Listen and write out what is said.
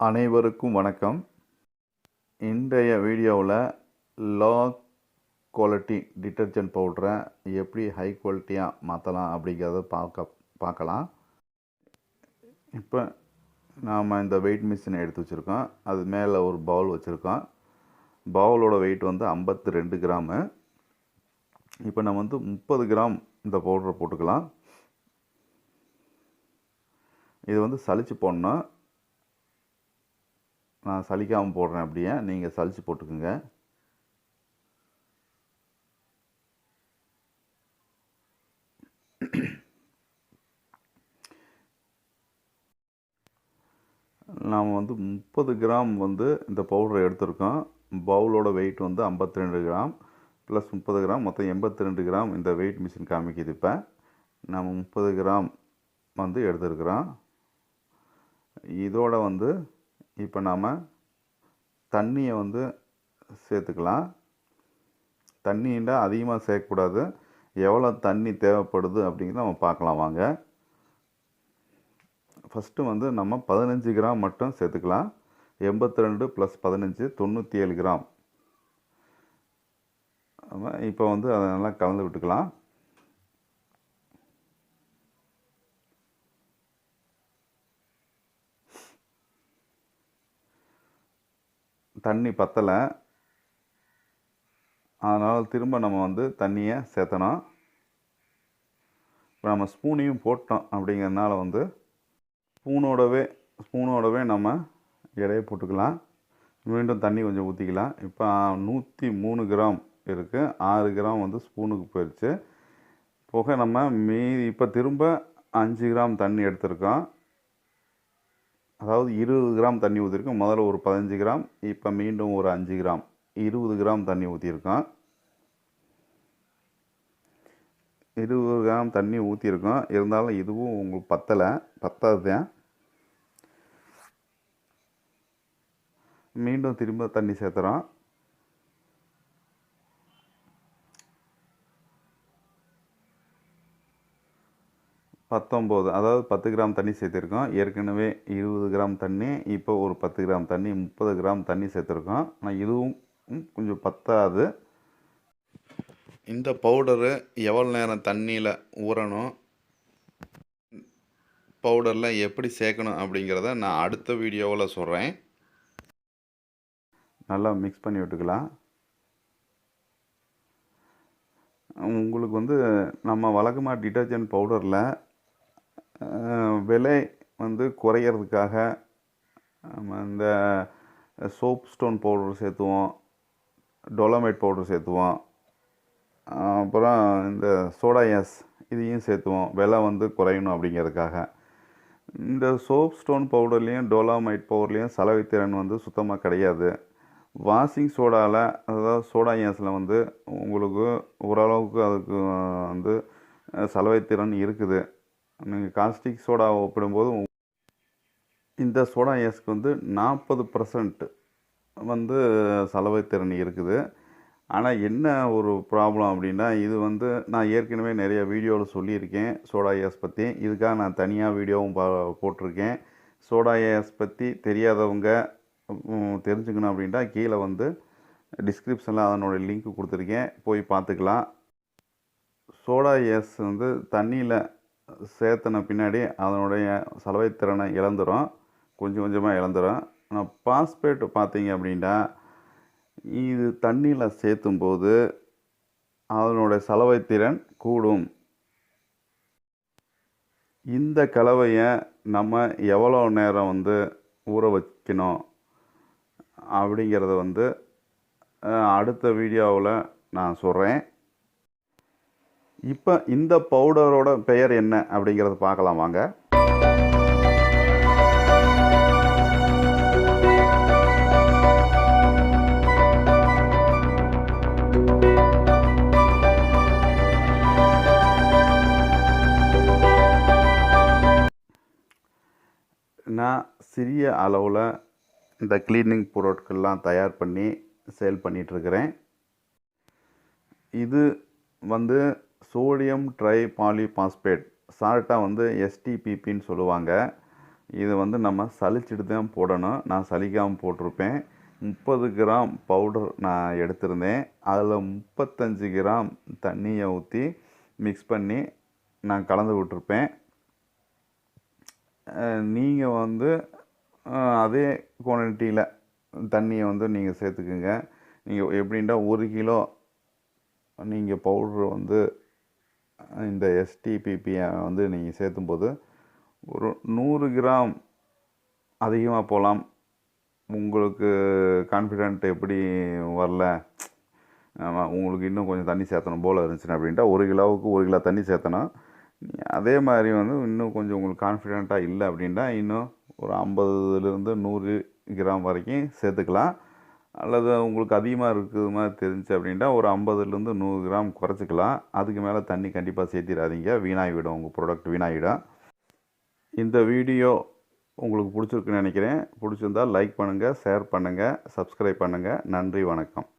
அனைவருக்கும் வணக்கம். இன்றைய வீடியோவில் லோ குவாலிட்டி டிட்டர்ஜென்ட் பவுடரை எப்படி ஹை குவாலிட்டியாக மாற்றலாம் அப்படிங்கிறத பார்க்கலாம். இப்போ நாம் இந்த வெயிட் மிஷினை எடுத்து வச்சுருக்கோம். அது மேலே ஒரு பவுல் வச்சுருக்கோம். பவுலோட வெயிட் வந்து 52 கிராமு. இப்போ நம்ம வந்து 30 கிராம் இந்த பவுடரை போட்டுக்கலாம். இது வந்து சலிச்சு போடணும். நான் சலிக்காமல் போடுறேன், அப்படியே நீங்கள் சலிச்சு போட்டுக்குங்க. நாம் வந்து 30 கிராம் வந்து இந்த பவுடரை எடுத்திருக்கோம். பவுலோட வெயிட் வந்து 52 கிராம் ப்ளஸ் 30 கிராம், மொத்தம் 82 கிராம் இந்த வெயிட் மிஷின் காமிக்குது. இப்போ நம்ம 30 கிராம் வந்து எடுத்துருக்குறோம். இதோட வந்து இப்போ நாம் தண்ணியை வந்து சேர்த்துக்கலாம். தண்ணின்னா அதிகமாக சேர்க்கக்கூடாது. எவ்வளோ தண்ணி தேவைப்படுது அப்படிங்கிறத நம்ம பார்க்கலாம் வாங்க. ஃபஸ்ட்டு வந்து நம்ம 15 கிராம் மட்டும் சேர்த்துக்கலாம். 82 + 15 97 கிராம். இப்போ வந்து அதை நல்லா கலந்து விட்டுக்கலாம். தண்ணி பத்தலை, அதனால் திரும்ப நம்ம வந்து தண்ணியை சேர்த்தணும். இப்போ நம்ம ஸ்பூனையும் போட்டோம் அப்படிங்கிறதுனால வந்து ஸ்பூனோடவே நம்ம எடையை போட்டுக்கலாம். மீண்டும் தண்ணி கொஞ்சம் ஊற்றிக்கலாம். இப்போ 103 கிராம் இருக்குது. 6 கிராம் வந்து ஸ்பூனுக்கு போயிடுச்சு. போக நம்ம மீதி இப்போ திரும்ப 5 கிராம் தண்ணி எடுத்திருக்கோம். அதாவது 20 கிராம் தண்ணி ஊற்றிருக்கோம். முதல்ல ஒரு 15 கிராம், இப்போ மீண்டும் ஒரு 5 கிராம், 20 கிராம் தண்ணி ஊற்றிருக்கோம். 20 கிராம் தண்ணி ஊற்றிருக்கோம். இருந்தாலும் இதுவும் உங்களுக்கு பத்தாது தான். மீண்டும் திரும்ப தண்ணி சேர்த்துறோம். அதாவது 10 கிராம் தண்ணி சேர்த்துருக்கோம். ஏற்கனவே 20 கிராம் தண்ணி, இப்போ ஒரு 10 கிராம் தண்ணி, 30 கிராம் தண்ணி சேர்த்துருக்கோம். ஆனால் இதுவும் கொஞ்சம் பத்தாது. இந்த பவுடரு எவ்வளோ நேரம் தண்ணியில் ஊறணும், பவுடரில் எப்படி சேர்க்கணும் அப்படிங்கிறத நான் அடுத்த வீடியோவில் சொல்கிறேன். நல்லா மிக்ஸ் பண்ணி விட்டுக்கலாம். உங்களுக்கு வந்து நம்ம வழக்கமாக டிட்டர்ஜென்ட் பவுடரில் விலை வந்து குறையிறதுக்காக நம்ம இந்த சோப் ஸ்டோன் பவுடர் சேர்த்துவோம், டொலமைட் பவுடர் சேர்த்துவோம், அப்புறம் இந்த சோடா ஆஷ் இதையும் சேர்த்துவோம், விலை வந்து குறையணும் அப்படிங்கிறதுக்காக. இந்த சோப் ஸ்டோன் பவுடர்லேயும் டொலமைட் பவுடர்லேயும் சலவைத்திறன் வந்து சுத்தமாக கிடையாது. வாஷிங் சோடாவில், அதாவது சோடா ஆஷில் வந்து உங்களுக்கு ஓரளவுக்கு அதுக்கு வந்து சலவைத்திறன் இருக்குது. நீங்கள் காஸ்டிக் சோடாவை ஒப்பிடும்போது இந்த சோடா ஆஷ்க்கு வந்து 40% வந்து சலவைத்திறன் இருக்குது. ஆனால் என்ன ஒரு ப்ராப்ளம் அப்படின்னா, இது வந்து நான் ஏற்கனவே நிறைய வீடியோவில் சொல்லியிருக்கேன் சோடா ஆஷ் பற்றி. இதுக்காக நான் தனியாக வீடியோவும் போட்டிருக்கேன். சோடா ஆஷ் பற்றி தெரியாதவங்க தெரிஞ்சுக்கணும் அப்படின்ட்டா கீழே வந்து டிஸ்கிரிப்ஷனில் அதனுடைய லிங்க் கொடுத்துருக்கேன், போய் பார்த்துக்கலாம். சோடா ஆஷ் வந்து தண்ணியில் சேர்த்தன பின்னாடி அதனுடைய சலவைத்திறனை இழந்துடும், கொஞ்சம் கொஞ்சமாக இழந்துடும். ஆனால் பாஸ்பேட் பார்த்தீங்க அப்படின்னா, இது தண்ணியில் சேர்த்தும்போது அதனுடைய சலவைத்திறன் கூடும். இந்த கலவையை நம்ம எவ்வளோ நேரம் வந்து ஊற வைக்கணும் அப்படிங்கிறத வந்து அடுத்த வீடியோவில் நான் சொல்கிறேன். இப்போ இந்த பவுடரோட பெயர் என்ன அப்படிங்கிறத பார்க்கலாம் வாங்க. நான் சிறிய அளவில் இந்த கிளீனிங் பொருட்கள்லாம் தயார் பண்ணி சேல் பண்ணிகிட்ருக்கிறேன். இது வந்து சோடியம் ட்ரை பாலிபாஸ்பேட், ஷார்ட்டாக வந்து STPPன்னு சொல்லுவாங்க. இதை வந்து நம்ம சலிச்சுட்டு தான் போடணும். நான் சலிக்காமல் போட்டிருப்பேன். 30 கிராம் பவுடர் நான் எடுத்திருந்தேன். அதில் 35 கிராம் தண்ணியை ஊற்றி மிக்ஸ் பண்ணி நான் கலந்து விட்டுருப்பேன். நீங்கள் வந்து அதே குவான்டிட்டியில் தண்ணியை வந்து நீங்கள் சேர்த்துக்குங்க. நீங்கள் எப்படின்னா 1 கிலோ நீங்கள் பவுட்ரு வந்து இந்த எஸ்டிபிபியை வந்து நீங்கள் சேர்த்தும்போது ஒரு 100 கிராம் அதிகமாக போகலாம். உங்களுக்கு கான்ஃபிடென்ட் எப்படி வரல, உங்களுக்கு இன்னும் கொஞ்சம் தண்ணி சேர்த்தணும் போல் இருந்துச்சுன்னா அப்படின்ட்டா 1 கிலோவுக்கு 1 கிலோ தண்ணி சேர்த்தணும். அதே மாதிரி வந்து இன்னும் கொஞ்சம் உங்களுக்கு கான்ஃபிடென்ட்டாக இல்லை அப்படின்னா இன்னும் ஒரு 50லேருந்து 100 கிராம் வரைக்கும் சேர்த்துக்கலாம். அல்லது உங்களுக்கு அதிகமாக இருக்குது மாதிரி தெரிஞ்சு அப்படின்ட்டா ஒரு 50லேருந்து 100 கிராம் குறைச்சிக்கலாம். அதுக்கு மேலே தண்ணி கண்டிப்பாக சேர்த்திடாதீங்க, வீணாகிவிடும், உங்கள் ப்ராடக்ட் வீணாகிடும். இந்த வீடியோ உங்களுக்கு பிடிச்சிருக்குன்னு நினைக்கிறேன். பிடிச்சிருந்தால் லைக் பண்ணுங்கள், ஷேர் பண்ணுங்கள், சப்ஸ்கிரைப் பண்ணுங்கள். நன்றி, வணக்கம்.